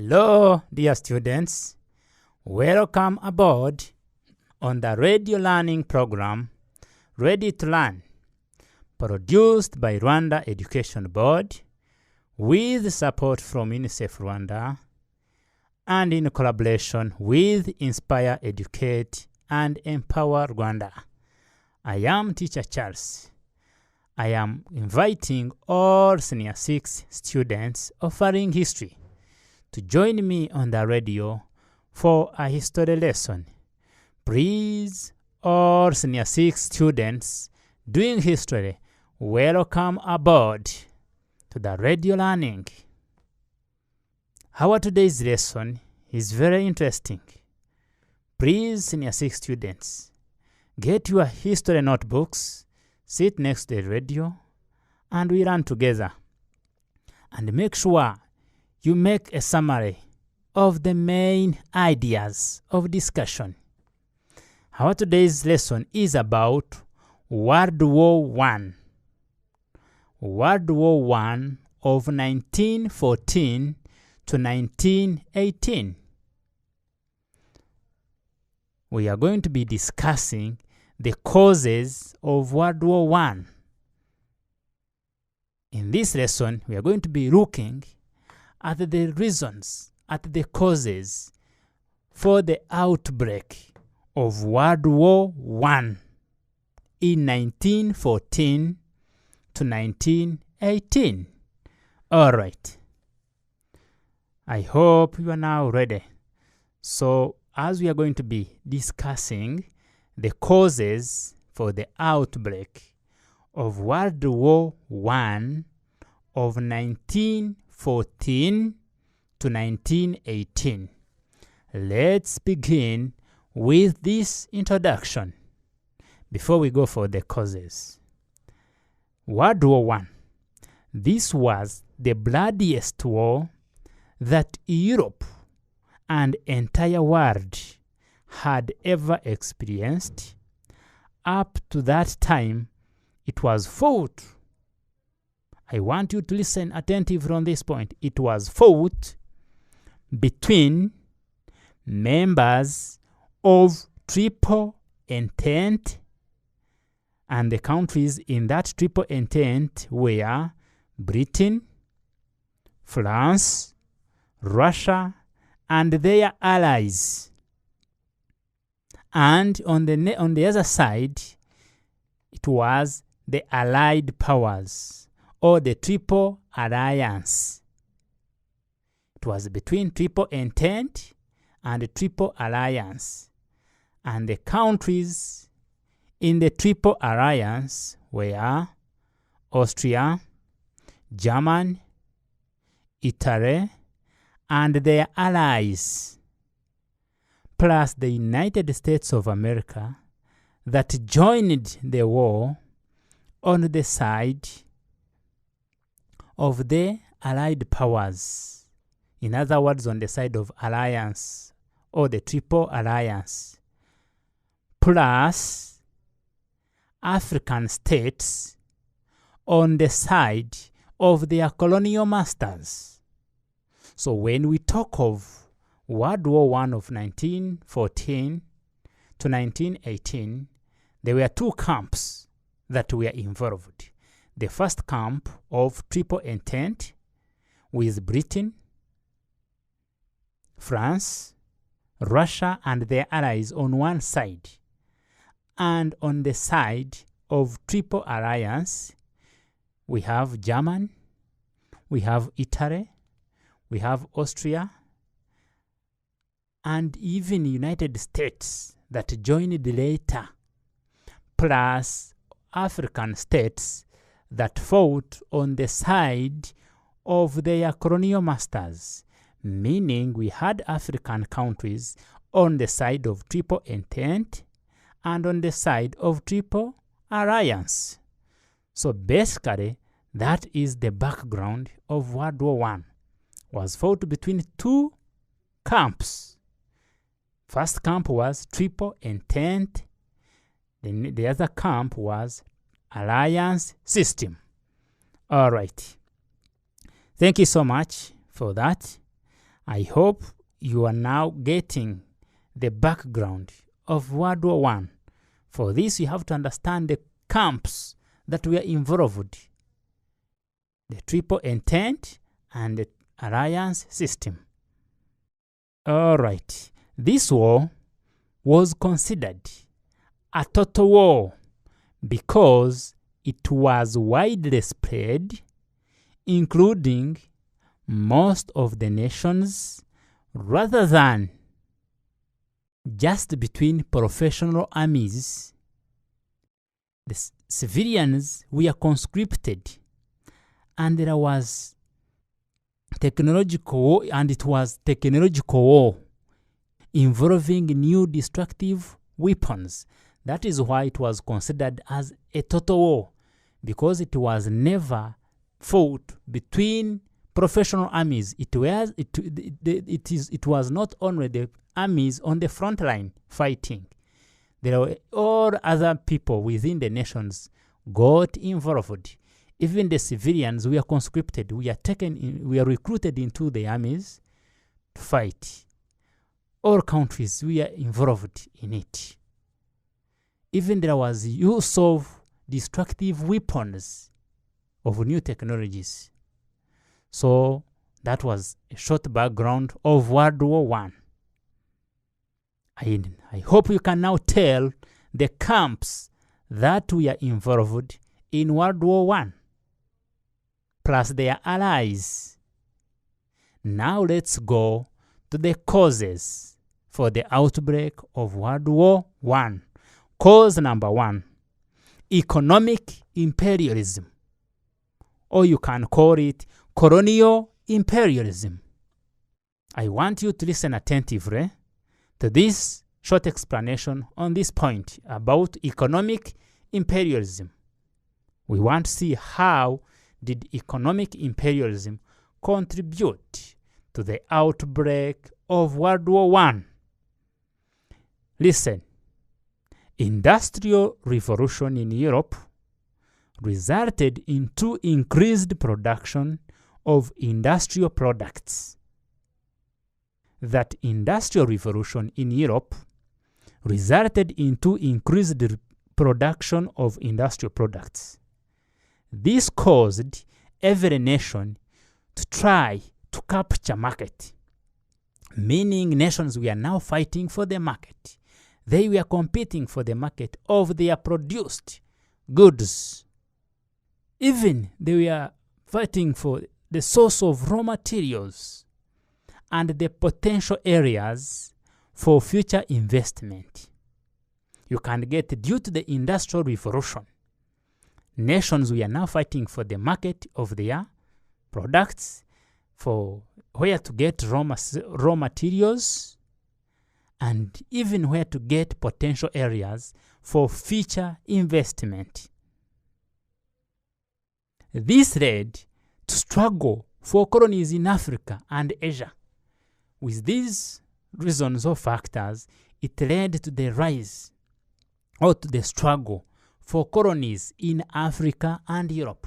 Hello, dear students. Welcome aboard on the radio learning program, Ready to Learn, produced by Rwanda Education Board with support from UNICEF Rwanda and in collaboration with Inspire, Educate, and Empower Rwanda. I am Teacher Charles. I am inviting all Senior 6 students offering history to join me on the radio for a history lesson. Please, all Senior 6 students doing history, welcome aboard to the radio learning. Our today's lesson is very interesting. Please, Senior 6 students, get your history notebooks, sit next to the radio, and we learn together. And make sure you make a summary of the main ideas of discussion. Our today's lesson is about World War I. World War I of 1914 to 1918. We are going to be discussing the causes of World War I. In this lesson, we are going to be looking at the reasons, at the causes for the outbreak of World War I in 1914 to 1918. All right. I hope you are now ready. So, as we are going to be discussing the causes for the outbreak of World War I of 1914 to 1918. Let's begin with this introduction before we go for the causes. World War I. This was the bloodiest war that Europe and entire world had ever experienced. Up to that time, it was fought. I want you to listen attentively on this point. It was fought between members of Triple Entente, and the countries in that Triple Entente were Britain, France, Russia, and their allies. And on the other side, it was the Allied Powers, or the Triple Alliance. It was between Triple Entente and the Triple Alliance. And the countries in the Triple Alliance were Austria, Germany, Italy, and their allies, plus the United States of America that joined the war on the side of the Allied Powers. In other words, on the side of Alliance or the Triple Alliance, plus African states on the side of their colonial masters. So when we talk of World War I of 1914 to 1918, there were two camps that were involved. The first camp of Triple Entente with Britain, France, Russia, and their allies on one side. And on the side of Triple Alliance, we have Germany, we have Italy, we have Austria, and even United States that joined later, plus African states that fought on the side of their colonial masters, meaning we had African countries on the side of Triple Entente and on the side of Triple Alliance. So basically, that is the background of World War I. Was fought between two camps. First camp was Triple Entente. Then the other camp was Alliance system. All right. Thank you so much for that. I hope you are now getting the background of World War I. For this, you have to understand the camps that were involved, the Triple Entente and the Alliance system. All right, this war was considered a total war because it was widely spread, including most of the nations, rather than just between professional armies. The civilians were conscripted, and there was technological war, and it was technological war involving new destructive weapons. That is why it was considered as a total war, because it was never fought between professional armies. It was not only the armies on the front line fighting. There were all other people within the nations got involved. Even the civilians were conscripted. We are recruited into the armies to fight. All countries were involved in it. Even there was use of destructive weapons of new technologies. So that was a short background of World War I. I hope you can now tell the camps that were involved in World War I, plus their allies. Now let's go to the causes for the outbreak of World War I. Cause number 1, economic imperialism, or you can call it colonial imperialism. I want you to listen attentively to this short explanation on this point about economic imperialism. We want to see how did economic imperialism contribute to the outbreak of World War I. Listen, Industrial Revolution in Europe resulted into increased production of industrial products. That Industrial Revolution in Europe resulted into increased production of industrial products. This caused every nation to try to capture market, meaning nations were now fighting for the market. They were competing for the market of their produced goods. Even they were fighting for the source of raw materials and the potential areas for future investment. You can get, due to the Industrial Revolution, nations were now fighting for the market of their products, for where to get raw materials, and even where to get potential areas for future investment. This led to struggle for colonies in Africa and Asia. With these reasons or factors, it led to the rise or to the struggle for colonies in Africa and Europe.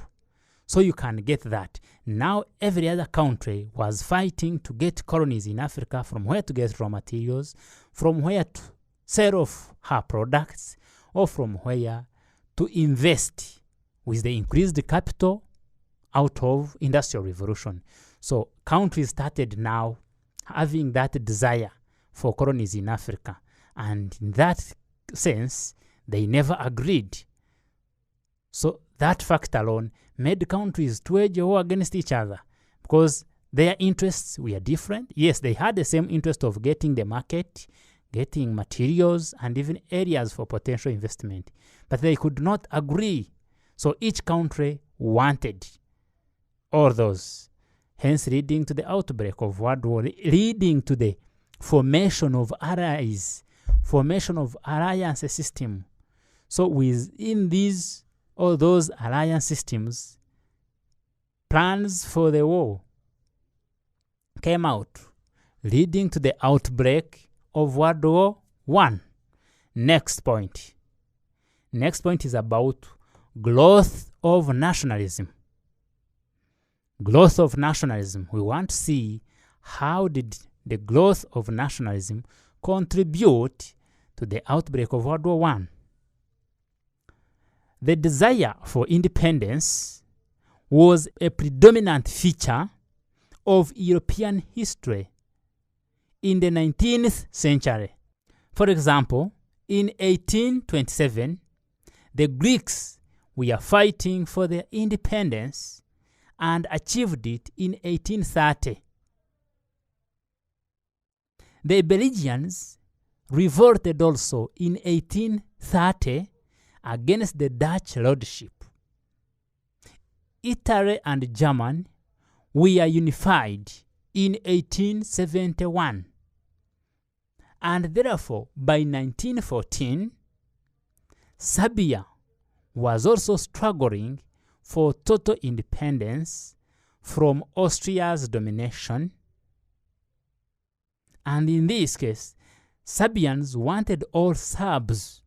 So you can get that. Now every other country was fighting to get colonies in Africa, from where to get raw materials, from where to sell off her products, or from where to invest with the increased capital out of Industrial Revolution. So countries started now having that desire for colonies in Africa. And in that sense, they never agreed. So that fact alone made countries to wage a war against each other, because their interests were different. Yes, they had the same interest of getting the market, getting materials, and even areas for potential investment, but they could not agree. So each country wanted all those, hence leading to the outbreak of World War, leading to the formation of allies, formation of alliance system. So within these, all those alliance systems, plans for the war came out, leading to the outbreak of World War I. Next point. Next point is about growth of nationalism. Growth of nationalism. We want to see how did the growth of nationalism contribute to the outbreak of World War I? The desire for independence was a predominant feature of European history in the 19th century. For example, in 1827, the Greeks were fighting for their independence and achieved it in 1830. The Belgians revolted also in 1830 against the Dutch lordship. Italy and Germany were unified in 1871. And therefore, by 1914, Serbia was also struggling for total independence from Austria's domination. And in this case, Serbians wanted all Serbs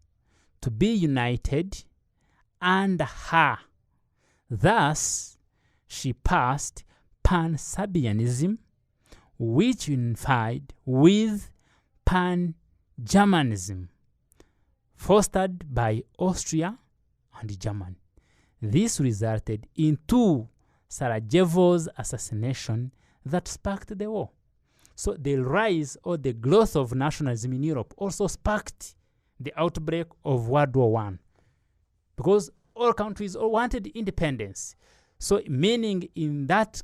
to be united under her. Thus, she passed Pan-Serbianism, which unified with Pan-Germanism, fostered by Austria and Germany. This resulted in Sarajevo's assassination that sparked the war. So the rise or the growth of nationalism in Europe also sparked the outbreak of World War I, because all countries all wanted independence. So meaning in that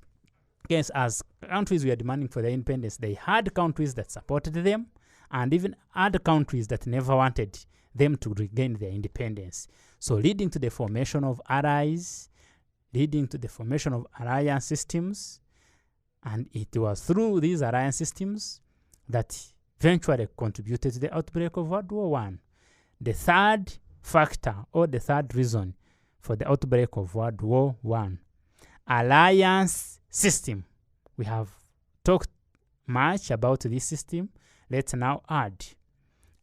case, as countries were demanding for their independence, they had countries that supported them and even other countries that never wanted them to regain their independence. So leading to the formation of allies, leading to the formation of alliance systems. And it was through these alliance systems that eventually contributed to the outbreak of World War I. The third factor or the third reason for the outbreak of World War I, alliance system. We have talked much about this system. Let's now add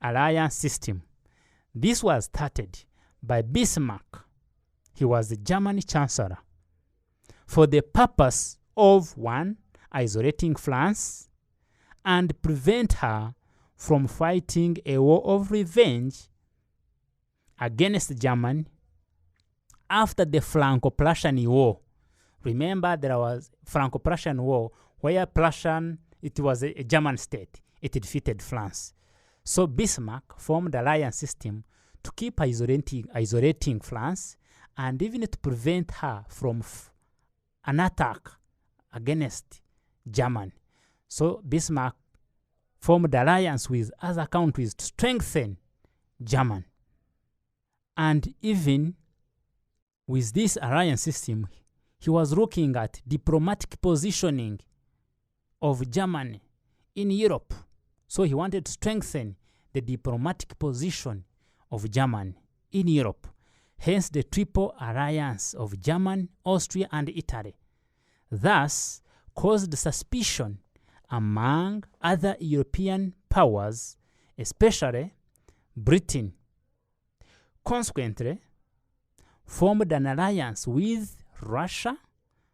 alliance system. This was started by Bismarck. He was the German chancellor for the purpose of, one, isolating France and prevent her from fighting a war of revenge against Germany after the Franco-Prussian War. Remember, there was Franco-Prussian War where it was a German state. It defeated France. So Bismarck formed the alliance system to keep isolating France and even to prevent her from an attack against Germany. So Bismarck formed alliance with other countries to strengthen Germany. And even with this alliance system, he was looking at diplomatic positioning of Germany in Europe. So he wanted to strengthen the diplomatic position of Germany in Europe. Hence the triple alliance of Germany, Austria, and Italy. Thus caused suspicion among other European powers, especially Britain. Consequently, formed an alliance with Russia,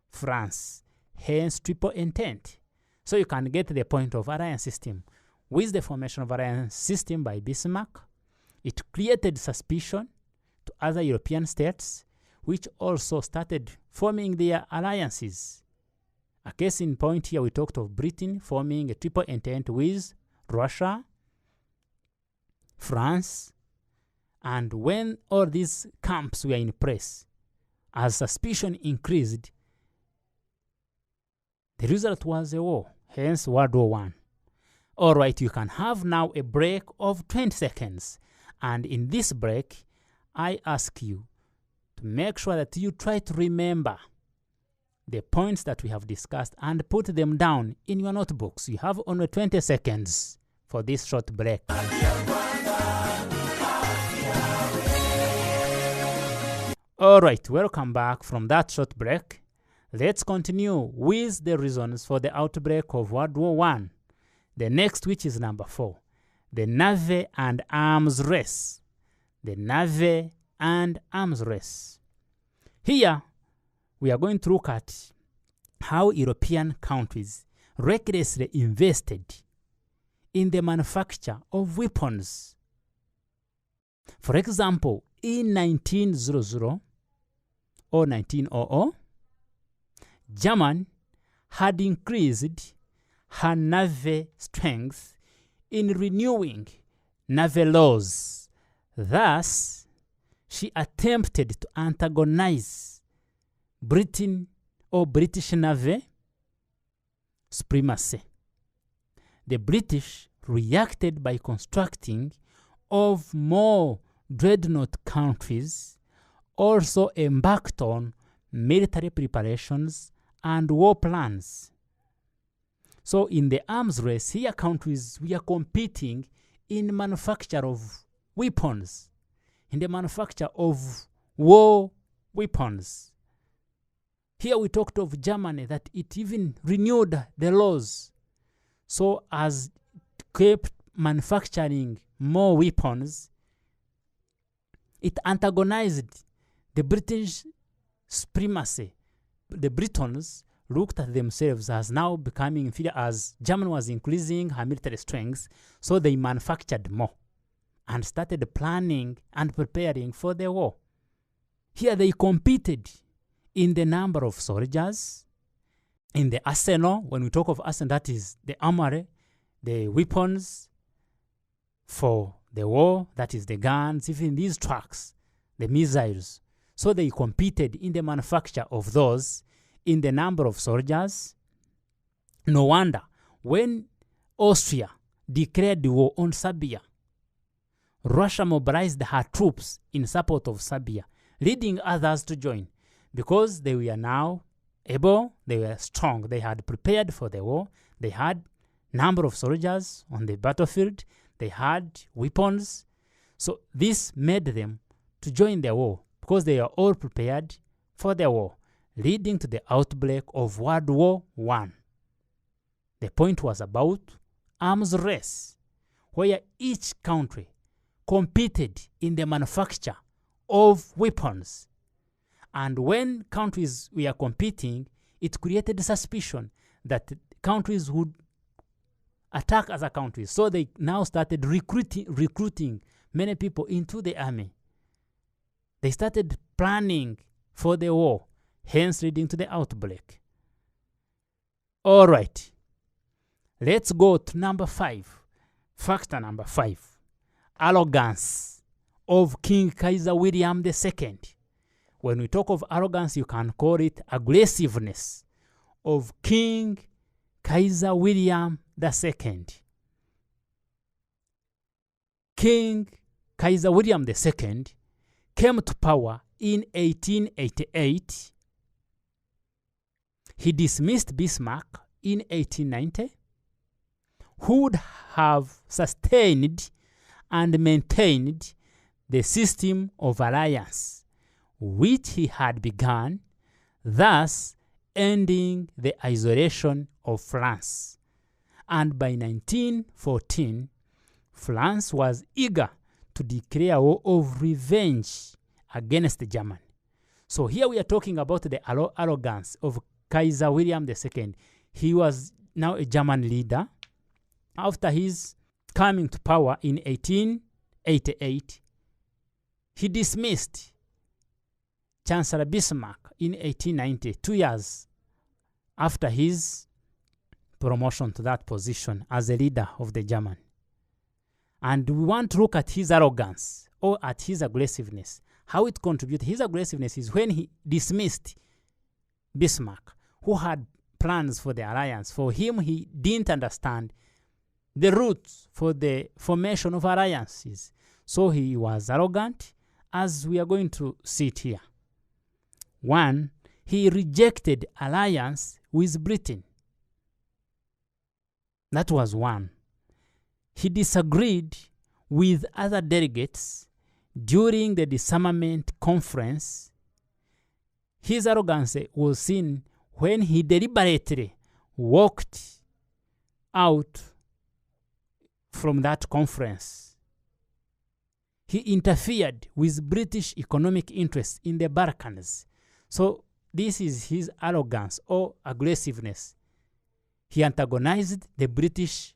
France, hence triple intent. So you can get the point of alliance system. With the formation of alliance system by Bismarck, it created suspicion to other European states, which also started forming their alliances. A case in point here, we talked of Britain forming a triple entente with Russia, France, and when all these camps were in place, as suspicion increased, the result was a war, hence World War I. All right, you can have now a break of 20 seconds. And in this break, I ask you to make sure that you try to remember the points that we have discussed and put them down in your notebooks. You have only 20 seconds for this short break. All right, welcome back from that short break. Let's continue with the reasons for the outbreak of World War I. The next, which is number 4, the Navy and Arms Race. The Navy and Arms Race. Here, we are going to look at how European countries recklessly invested in the manufacture of weapons. For example, in 1900 or 1900, Germany had increased her naval strength in renewing naval laws. Thus, she attempted to antagonize Britain or British Navy supremacy. The British reacted by constructing of more dreadnought countries, also embarked on military preparations and war plans. So in the arms race, here countries we are competing in manufacture of weapons, in the manufacture of war weapons. Here we talked of Germany that it even renewed the laws. So as it kept manufacturing more weapons, it antagonized the British supremacy. The Britons looked at themselves as now becoming inferior as Germany was increasing her military strength, so they manufactured more and started planning and preparing for the war. Here they competed in the number of soldiers, in the arsenal. When we talk of arsenal, that is the armory, the weapons for the war, that is the guns, even these trucks, the missiles. So they competed in the manufacture of those, in the number of soldiers. No wonder when Austria declared war on Serbia, Russia mobilized her troops in support of Serbia, leading others to join, because they were now able, they were strong, they had prepared for the war, they had number of soldiers on the battlefield, they had weapons. So this made them to join the war, because they are all prepared for the war, leading to the outbreak of World War I. The point was about arms race, where each country competed in the manufacture of weapons. And when countries were competing, it created suspicion that countries would attack other countries. So they now started recruiting many people into the army. They started planning for the war, hence leading to the outbreak. All right. Let's go to number 5. Factor number 5. Arrogance of King Kaiser William II. When we talk of arrogance, you can call it aggressiveness of King Kaiser William II. King Kaiser William II came to power in 1888. He dismissed Bismarck in 1890, who would have sustained and maintained the system of alliance which he had begun, thus ending the isolation of France. And by 1914, France was eager to declare war of revenge against Germany. So here we are talking about the arrogance of Kaiser William II. He was now a German leader. After his coming to power in 1888, he dismissed Chancellor Bismarck in 1890, 2 years after his promotion to that position as a leader of the German. And we want to look at his arrogance or at his aggressiveness. How it contributed. His aggressiveness is when he dismissed Bismarck, who had plans for the alliance. For him, he didn't understand the roots for the formation of alliances. So he was arrogant, as we are going to see it here. 1, he rejected alliance with Britain. That was 1. He disagreed with other delegates during the disarmament conference. His arrogance was seen when he deliberately walked out from that conference. He interfered with British economic interests in the Balkans. So this is his arrogance or aggressiveness. He antagonized the British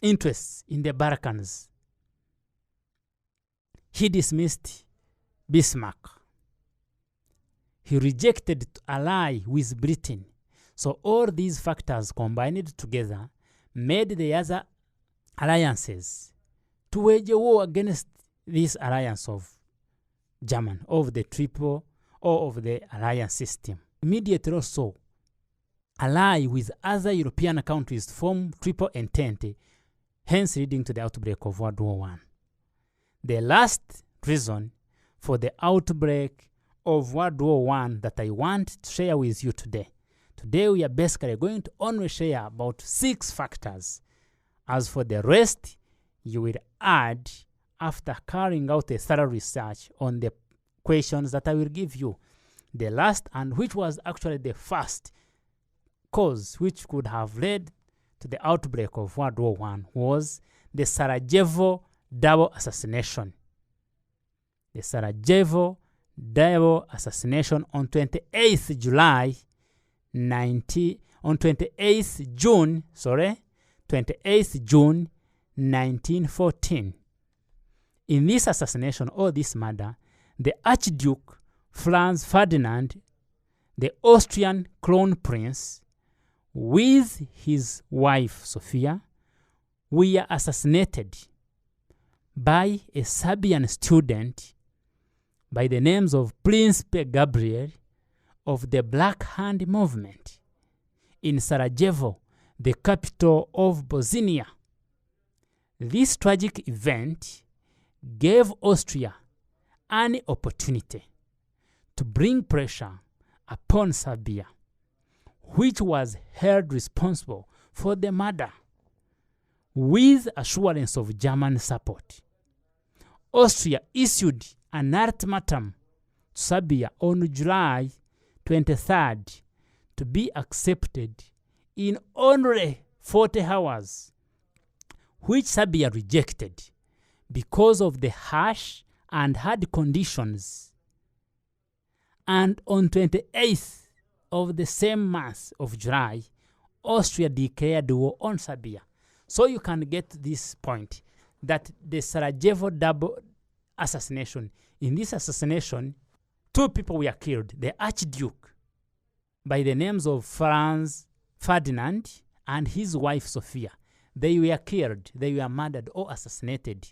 interests in the Balkans. He dismissed Bismarck. He rejected to ally with Britain. So all these factors combined together made the other alliances to wage a war against this alliance of Germany, of the triple or of the alliance system. Immediately also ally with other European countries to form triple entente, hence leading to the outbreak of World War I. The last reason for the outbreak of World War I that I want to share with you today. Today we are basically going to only share about 6 factors. As for the rest, you will add after carrying out a thorough research on the questions that I will give you. The last, and which was actually the first cause which could have led to the outbreak of World War I, was the Sarajevo double assassination. The Sarajevo double assassination on 28th June 1914. In this assassination or this murder, the Archduke Franz Ferdinand, the Austrian crown prince, with his wife Sophia, were assassinated by a Serbian student by the names of Prince Gabriel of the Black Hand movement in Sarajevo, the capital of Bosnia. This tragic event gave Austria an opportunity to bring pressure upon Serbia, which was held responsible for the murder, with assurance of German support. Austria issued an ultimatum to Serbia on July 23rd to be accepted in only 40 hours, which Serbia rejected because of the harsh and hard conditions. And on 28th of the same month of July, Austria declared war on Serbia. So you can get this point, that the Sarajevo double assassination, in this assassination, 2 people were killed. The Archduke, by the names of Franz Ferdinand, and his wife Sophia. They were killed, they were murdered or assassinated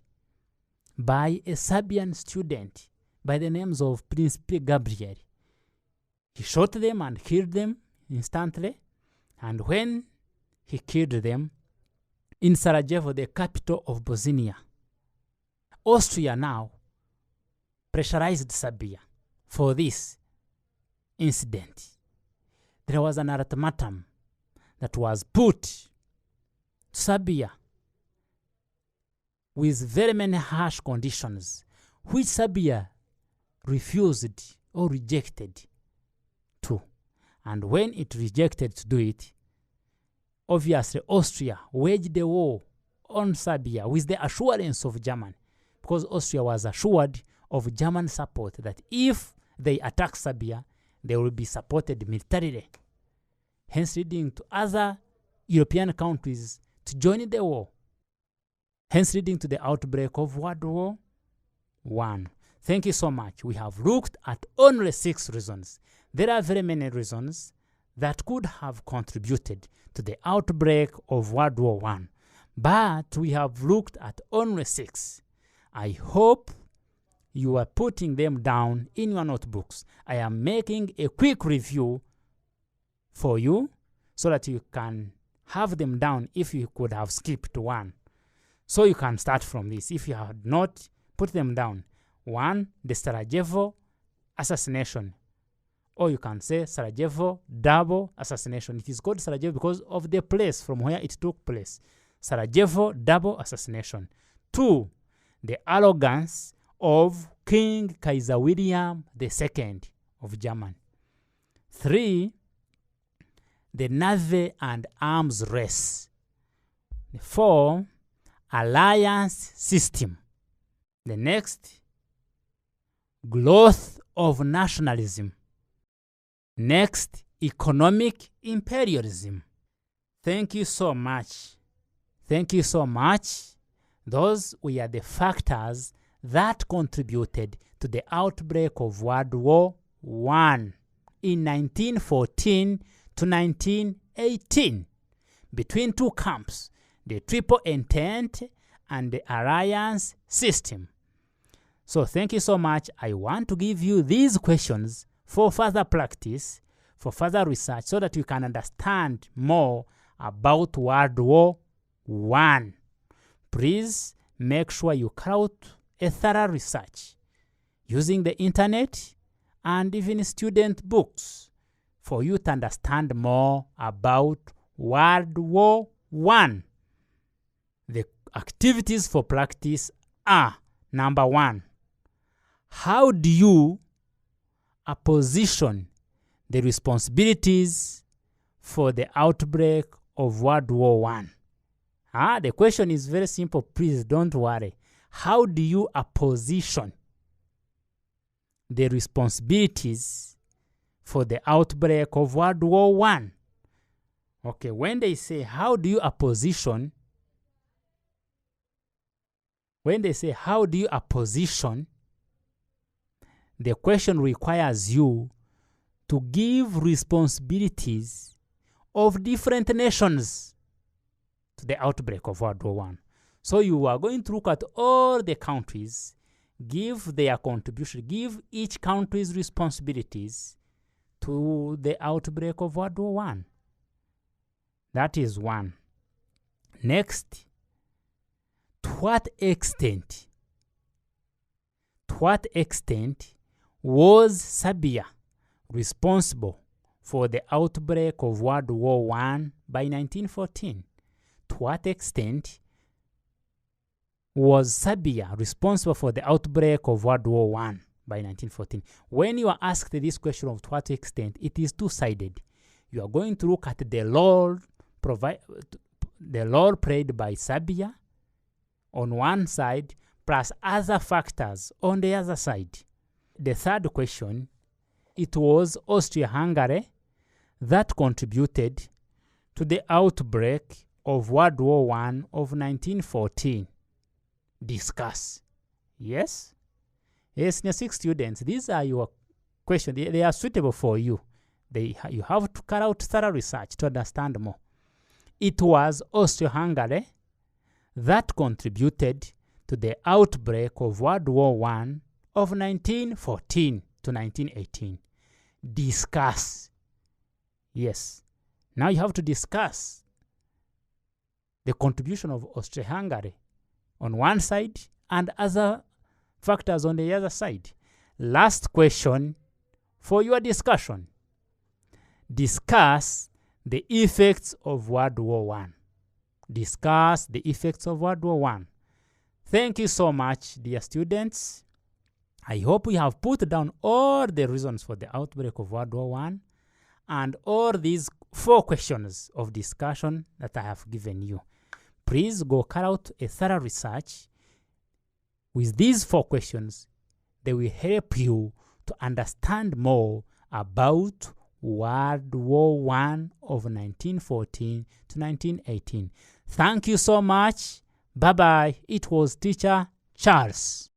by a Serbian student by the names of Prince Gabriel. He shot them and killed them instantly, and when he killed them in Sarajevo, the capital of Bosnia, Austria now pressurized Serbia for this incident. There was an ultimatum that was put to Serbia with very many harsh conditions, which Serbia refused or rejected to. And when it rejected to do it, obviously Austria waged a war on Serbia with the assurance of Germany, because Austria was assured of German support, that if they attack Serbia, they will be supported militarily, hence leading to other European countries to join the war, hence leading to the outbreak of World War I. Thank you so much. We have looked at only 6 reasons. There are very many reasons that could have contributed to the outbreak of World War I, but we have looked at only 6. I hope you are putting them down in your notebooks. I am making a quick review for you so that you can have them down if you could have skipped one. So you can start from this if you had not put them down. 1, the Sarajevo assassination, or you can say Sarajevo double assassination. It is called Sarajevo because of the place from where it took place. Sarajevo double assassination. 2, the arrogance of King Kaiser William II of Germany. 3, the navy and arms race. 4, alliance system. The next, growth of nationalism. Next, economic imperialism. Thank you so much. Thank you so much. Those were the factors that contributed to the outbreak of World War I in 1914 to 1918 between two camps, the Triple Entente and the Alliance system. So thank you so much. I want to give you these questions for further practice, for further research, so that you can understand more about World War I. Please make sure you carry out a thorough research using the internet and even student books for you to understand more about World War I. The activities for practice are: number 1, how do you apportion the responsibilities for the outbreak of World War I? The question is very simple. Please don't worry. How do you apportion the responsibilities for the outbreak of World War I? Okay, when they say how do you apportion, the question requires you to give responsibilities of different nations to the outbreak of World War I. So you are going to look at all the countries, give their contribution, give each country's responsibilities to the outbreak of World War I. That is one. Next, to what extent was Serbia responsible for the outbreak of World War I by 1914? To what extent was Serbia responsible for the outbreak of World War I by 1914? When you are asked this question of to what extent, it is two-sided. You are going to look at the role played by Serbia on one side, plus other factors on the other side. The third question, it was Austria-Hungary that contributed to the outbreak of World War I of 1914. Discuss. Yes? Yes, Senior 6 students, these are your questions. They are suitable for you. You have to carry out thorough research to understand more. It was Austria-Hungary that contributed to the outbreak of World War I of 1914 to 1918. Discuss. Yes. Now you have to discuss the contribution of Austria-Hungary on one side and other factors on the other side. Last question for your discussion. Discuss the effects of World War I. Discuss the effects of World War I. Thank you so much, dear students. I hope we have put down all the reasons for the outbreak of World War I and all these 4 questions of discussion that I have given you. Please go carry out a thorough research. With these 4 questions, they will help you to understand more about World War I of 1914 to 1918. Thank you so much. Bye-bye. It was Teacher Charles.